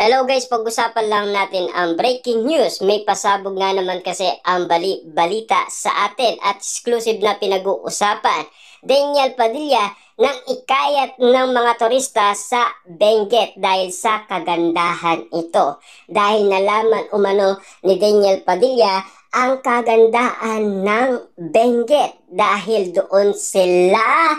Hello guys, pag-usapan lang natin ang breaking news. May pasabog nga naman kasi ang balita sa atin at exclusive na pinag-uusapan. Daniel Padilla nang ikayat ng mga turista sa Benguet dahil sa kagandahan ito. Dahil nalaman umano ni Daniel Padilla ang kagandahan ng Benguet dahil doon sila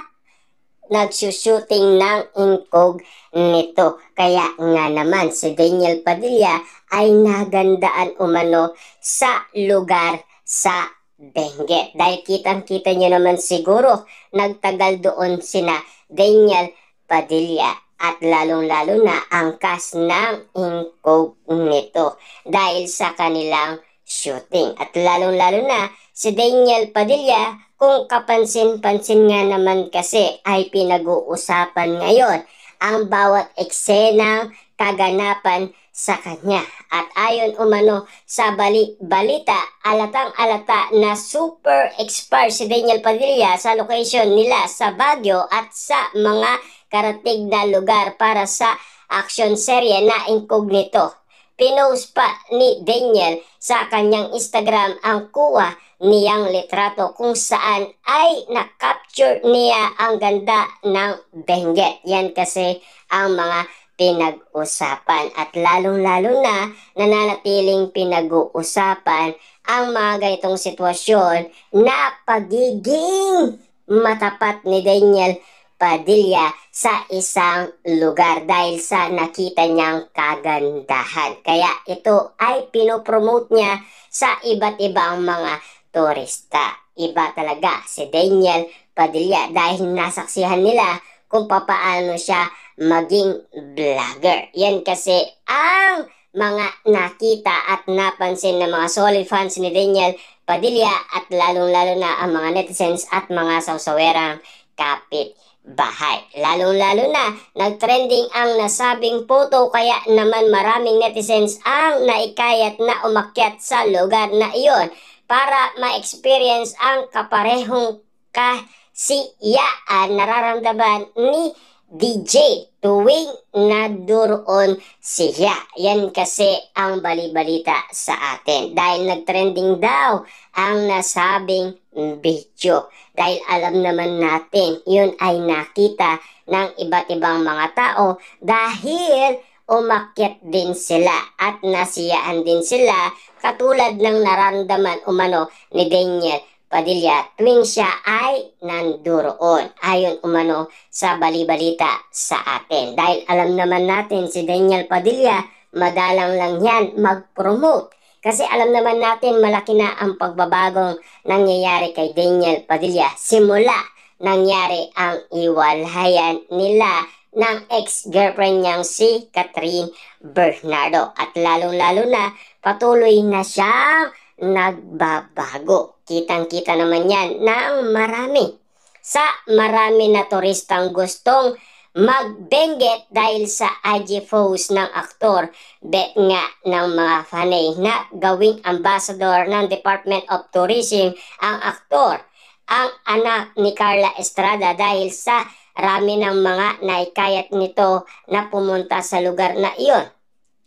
nagsushooting ng incognito. Kaya nga naman si Daniel Padilla ay nagandaan umano sa lugar sa Benguet. Dahil kitang-kita nyo naman siguro nagtagal doon sina Daniel Padilla at lalong-lalo na ang cast ng incognito dahil sa kanilang shooting. At lalong-lalo na si Daniel Padilla, kung kapansin-pansin nga naman kasi ay pinag-uusapan ngayon ang bawat eksenang kaganapan sa kanya. At ayon umano sa balita, alatang-alata na super expert si Daniel Padilla sa location nila sa Baguio at sa mga karatig na lugar para sa action serye na incognito. Pinost pa ni Daniel sa kanyang Instagram ang kuha niyang litrato kung saan ay na-capture niya ang ganda ng Benguet. Yan kasi ang mga pinag-usapan at lalong-lalo na nananatiling pinag-uusapan ang mga ganitong sitwasyon na pagiging matapat ni Daniel Padilla sa isang lugar dahil sa nakita niyang kagandahan. Kaya ito ay pinopromote niya sa iba't ibang mga turista. Iba talaga si Daniel Padilla dahil nasaksihan nila kung papaano siya maging vlogger. Yan kasi ang mga nakita at napansin ng mga solid fans ni Daniel Padilla at lalong-lalo na ang mga netizens at mga sawsawerang kapit bahay. Lalong-lalo na nagtrending ang nasabing photo kaya naman maraming netizens ang naikayat na umakyat sa lugar na iyon para ma-experience ang kaparehong kasiyaan nararamdaman ni DJ tuwing naduroon siya. Yan kasi ang balibalita sa atin dahil nagtrending daw ang nasabing video. Dahil alam naman natin, yun ay nakita ng iba't ibang mga tao dahil umakyat din sila at nasiyaan din sila katulad ng nararamdaman umano ni Daniel Padilla tuwing siya ay nanduroon. Ayon umano sa balibalita sa atin. Dahil alam naman natin si Daniel Padilla, madalang lang yan mag-promote. Kasi alam naman natin malaki na ang pagbabagong nangyayari kay Daniel Padilla. Simula nangyari ang iwalhayan nila ng ex-girlfriend niyang si Catherine Bernardo. At lalong-lalo na patuloy na siyang nagbabago. Kitang-kita naman yan ng marami. Sa marami na turistang gustong mag-Benguet dahil sa IG post ng aktor, bet nga ng mga fanay na gawing ambassador ng Department of Tourism ang aktor, ang anak ni Carla Estrada dahil sa rami ng mga naikayat nito na pumunta sa lugar na iyon.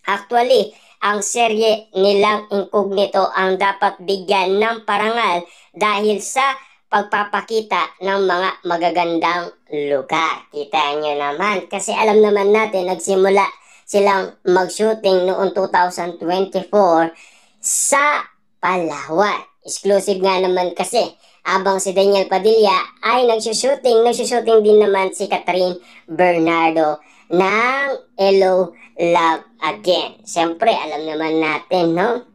Actually, ang serye nilang incognito ang dapat bigyan ng parangal dahil sa pagpapakita ng mga magagandang lugar. Kita nyo naman. Kasi alam naman natin, nagsimula silang mag-shooting noong 2024 sa Palawan. Exclusive nga naman kasi. Abang si Daniel Padilla ay nagsushooting din naman si Catherine Bernardo ng Hello, Love Again. Siyempre, alam naman natin, no?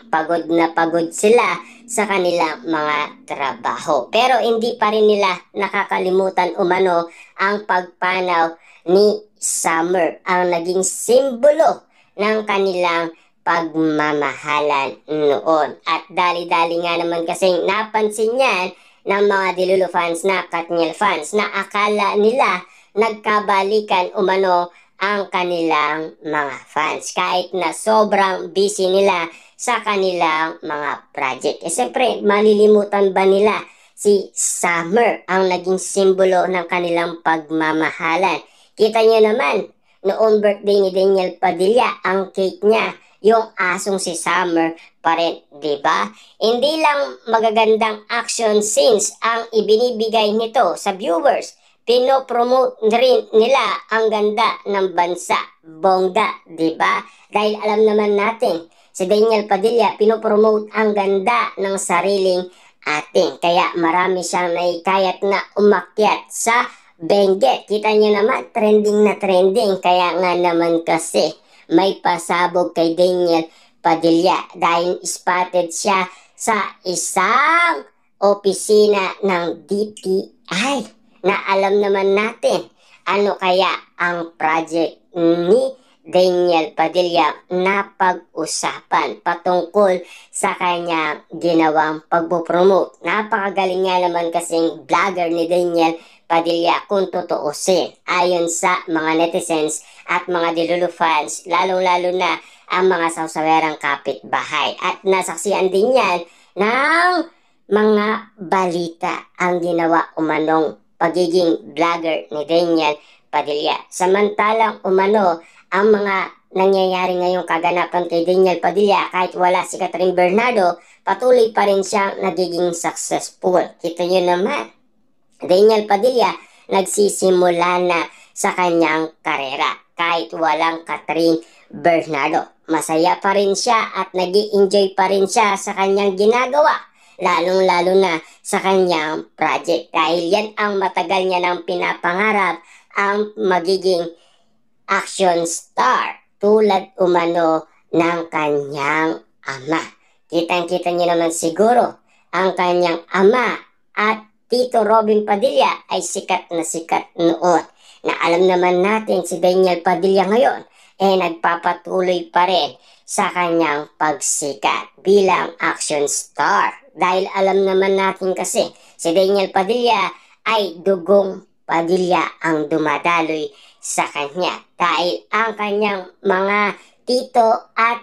Pagod na pagod sila sa kanilang mga trabaho. Pero hindi pa rin nila nakakalimutan umano ang pagpanaw ni Summer, ang naging simbolo ng kanilang pagmamahalan noon. At dali-dali nga naman kasing napansin yan ng mga Dilulo fans na Katniel fans na akala nila nagkabalikan umano ang kanilang mga fans kahit na sobrang busy nila sa kanilang mga project. Siyempre, malilimutan ba nila si Summer ang naging simbolo ng kanilang pagmamahalan? Kita niyo naman, noong birthday ni Daniel Padilla, ang cake niya, yung asong si Summer pa rin, di ba? Hindi lang magagandang action scenes ang ibinibigay nito sa viewers. Pinopromote rin nila ang ganda ng bansa, bongga, di ba? Dahil alam naman natin, si Daniel Padilla pinopromote ang ganda ng sariling atin. Kaya marami siyang naikayat na umakyat sa Benguet. Kita niyo naman, trending na trending. Kaya nga naman kasi may pasabog kay Daniel Padilla dahil spotted siya sa isang opisina ng DTI na alam naman natin ano kaya ang project ni Daniel Padilla na pag-usapan patungkol sa kanya ginawang pagpopromote. Napakagaling nga naman kasing vlogger ni Daniel Padilla kung tutuusin. Ayon sa mga netizens at mga Dilulu fans, lalong-lalo na ang mga sawsawerang kapitbahay. At nasaksihan din yan ng mga balita ang ginawa umanong pagiging vlogger ni Daniel Padilla. Samantalang umano ang mga nangyayari ngayong kaganapan kay Daniel Padilla, kahit wala si Catherine Bernardo, patuloy pa rin siyang nagiging successful. Kita nyo naman, Daniel Padilla nagsisimula na sa kanyang karera kahit walang Catherine Bernardo. Masaya pa rin siya at nag-i-enjoy pa rin siya sa kanyang ginagawa, lalong-lalo na sa kanyang project. Dahil yan ang matagal niya nang pinapangarap, ang magiging action star tulad umano ng kanyang ama. Kitang-kita niyo naman siguro ang kanyang ama at Tito Robin Padilla ay sikat na sikat noon. Na alam naman natin si Daniel Padilla ngayon nagpapatuloy pa rin sa kanyang pagsikat bilang action star. Dahil alam naman natin kasi si Daniel Padilla ay dugong Padilla ang dumadaloy sa kanya. Dahil ang kanyang mga tito at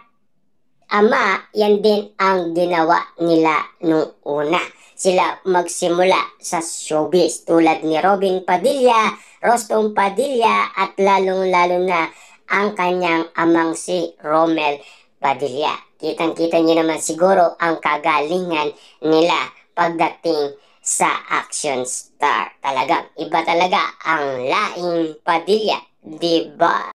ama, yan din ang ginawa nila nung una. Sila magsimula sa showbiz tulad ni Robin Padilla, Rostom Padilla at lalong-lalo na ang kanyang amang si Romel Padilla. Kitang-kita niyo naman siguro ang kagalingan nila pagdating sa action star. Talagang iba talaga ang laing Padilla, diba?